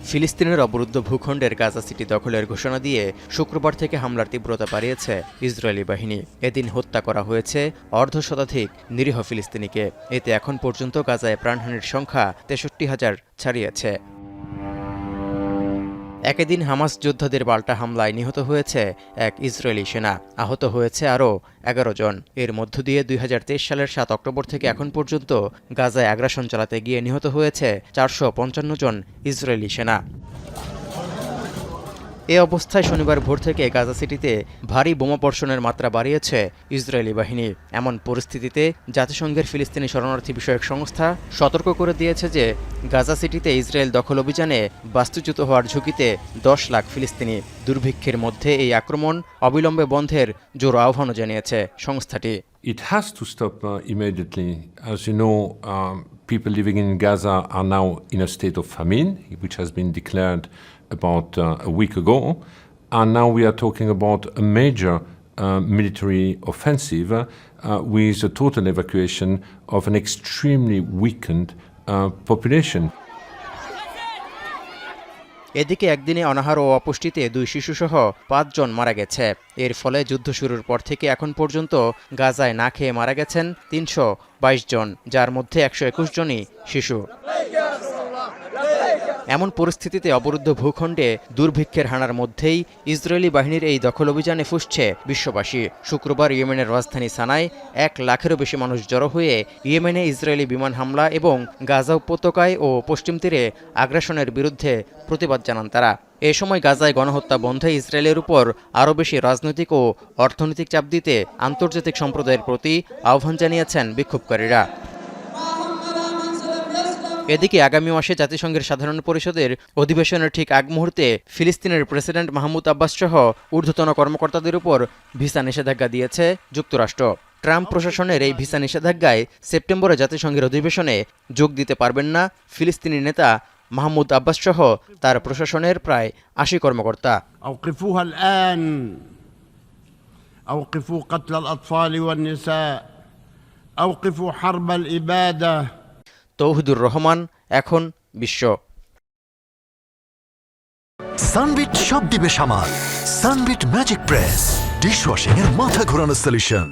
ফিলিস্তিনের অবরুদ্ধ ভূখণ্ডের গাজা সিটি দখলের ঘোষণা দিয়ে শুক্রবার থেকে হামলার তীব্রতা বাড়িয়েছে ইসরায়েলি বাহিনী। এদিন হত্যা করা হয়েছে অর্ধশতাধিক নিরীহ ফিলিস্তিনিকে। এতে এখন পর্যন্ত গাজায় প্রাণহানির সংখ্যা ৬৩,০০০ ছাড়িয়েছে। একই দিন হামাস যোদ্ধাদের পাল্টা হামলায় নিহত হয়েছে এক ইসরায়েলি সেনা, আহত হয়েছে আরও ১১ জন। এর মধ্য দিয়ে ২০২৩ সালের ৭ অক্টোবর থেকে এখন পর্যন্ত গাজায় আগ্রাসন চালাতে গিয়ে নিহত হয়েছে ৪৫৫ জন ইসরায়েলি সেনা। এ অবস্থায় শনিবার ভোর থেকে গাজা সিটিতে ভারী বোমাবর্ষণের মাত্রা বাড়িয়েছে ইসরায়েলি বাহিনী। এমন পরিস্থিতিতে জাতিসংঘের ফিলিস্তিনি শরণার্থী বিষয়ক সংস্থা সতর্ক করে দিয়েছে যে গাজা সিটিতে ইসরায়েল দখল অভিযানে বাস্তুচ্যুত হওয়ার ঝুঁকিতে ১০ লাখ ফিলিস্তিনি। দুর্ভিক্ষের মধ্যে এই আক্রমণ অবিলম্বে বন্ধের জোর আহ্বানও জানিয়েছে সংস্থাটি। It has to stop immediately. As you know, people living in Gaza are now in a state of famine, which has been declared about a week ago. And now we are talking about a major military offensive with a total evacuation of an extremely weakened population. এদিকে একদিনে অনাহার ও অপুষ্টিতে ২ শিশুসহ ৫ জন মারা গেছে। এর ফলে যুদ্ধ শুরুর পর থেকে এখন পর্যন্ত গাজায় না খেয়ে মারা গেছেন ৩২২ জন, যার মধ্যে ১২১ জনই শিশু। এমন পরিস্থিতিতে অবরুদ্ধ ভূখণ্ডে দুর্ভিক্ষের হানার মধ্যেই ইসরায়েলি বাহিনীর এই দখল অভিযানে ফুঁসছে বিশ্ববাসী। শুক্রবার ইয়েমেনের রাজধানী সানায় ১ লাখেরও বেশি মানুষ জড়ো হয়ে ইয়েমেনে ইসরায়েলি বিমান হামলা এবং গাজা উপত্যকায় ও পশ্চিম তীরে আগ্রাসনের বিরুদ্ধে প্রতিবাদ জানান তারা। এ সময় গাজায় গণহত্যা বন্ধে ইসরায়েলের উপর আরও বেশি রাজনৈতিক ও অর্থনৈতিক চাপ দিতে আন্তর্জাতিক সম্প্রদায়ের প্রতি আহ্বান জানিয়েছেন বিক্ষোভকারীরা। এদিকে আগামী মাসে জাতিসংঘের সাধারণ পরিষদের অধিবেশনের ঠিক আগ মুহূর্তে ফিলিস্তিনের প্রেসিডেন্ট মাহমুদ আব্বাস সহ ঊর্ধ্বতন কর্মকর্তাদের উপর ভিসা নিষেধাজ্ঞা দিয়েছে যুক্তরাষ্ট্র। ট্রাম্প প্রশাসনের এই ভিসা নিষেধাজ্ঞায় সেপ্টেম্বরে জাতিসংঘের অধিবেশনে যোগ দিতে পারবেন না ফিলিস্তিনি নেতা মাহমুদ আব্বাস সহ তার প্রশাসনের প্রায় ৮০ কর্মকর্তা। তৌহিদুর রহমান, এখন বিশ্ব। সানবিট সব দিবে সামাল। সানবিট ম্যাজিক প্রেস ডিশওয়াশিং এর মাথা ঘোরানো সলিউশন।